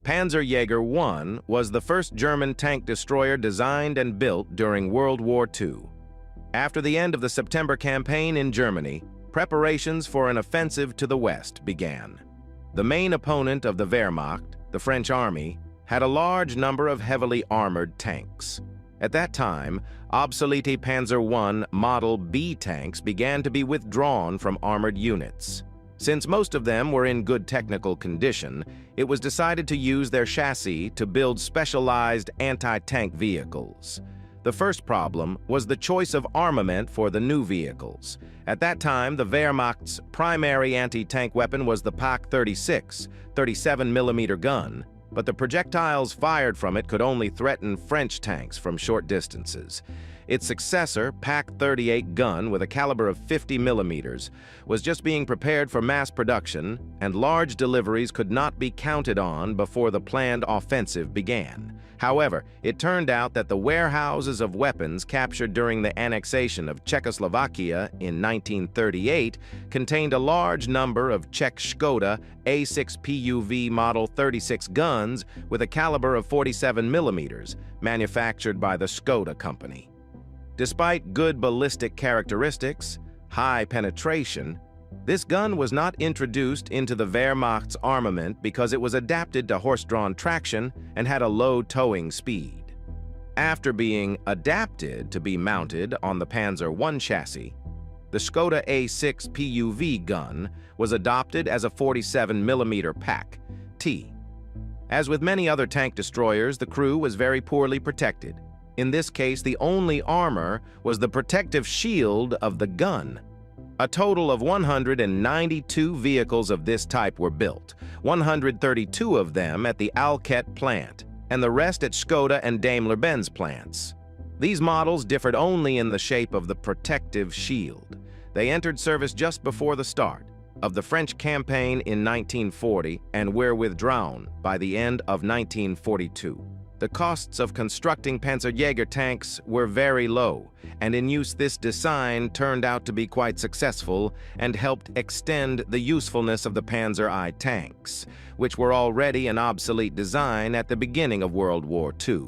Panzerjäger I was the first German tank destroyer designed and built during World War II. After the end of the September campaign in Germany, preparations for an offensive to the west began. The main opponent of the Wehrmacht, the French army, had a large number of heavily armored tanks. At that time, obsolete Panzer I Model B tanks began to be withdrawn from armored units. Since most of them were in good technical condition, it was decided to use their chassis to build specialized anti-tank vehicles. The first problem was the choice of armament for the new vehicles. At that time, the Wehrmacht's primary anti-tank weapon was the Pak-36, 37mm gun, but the projectiles fired from it could only threaten French tanks from short distances. Its successor, Pak-38 gun with a caliber of 50mm, was just being prepared for mass production, and large deliveries could not be counted on before the planned offensive began. However, it turned out that the warehouses of weapons captured during the annexation of Czechoslovakia in 1938 contained a large number of Czech Škoda A6 PUV Model 36 guns with a caliber of 47mm, manufactured by the Škoda company. Despite good ballistic characteristics, high penetration, this gun was not introduced into the Wehrmacht's armament because it was adapted to horse-drawn traction and had a low towing speed. After being adapted to be mounted on the Panzer I chassis, the Škoda A6 PUV gun was adopted as a 47mm Pak-T. As with many other tank destroyers, the crew was very poorly protected. In this case, the only armor was the protective shield of the gun. A total of 192 vehicles of this type were built, 132 of them at the Alket plant, and the rest at Škoda and Daimler-Benz plants. These models differed only in the shape of the protective shield. They entered service just before the start of the French campaign in 1940 and were withdrawn by the end of 1942. The costs of constructing Panzerjäger tanks were very low, and in use this design turned out to be quite successful and helped extend the usefulness of the Panzer I tanks, which were already an obsolete design at the beginning of World War II.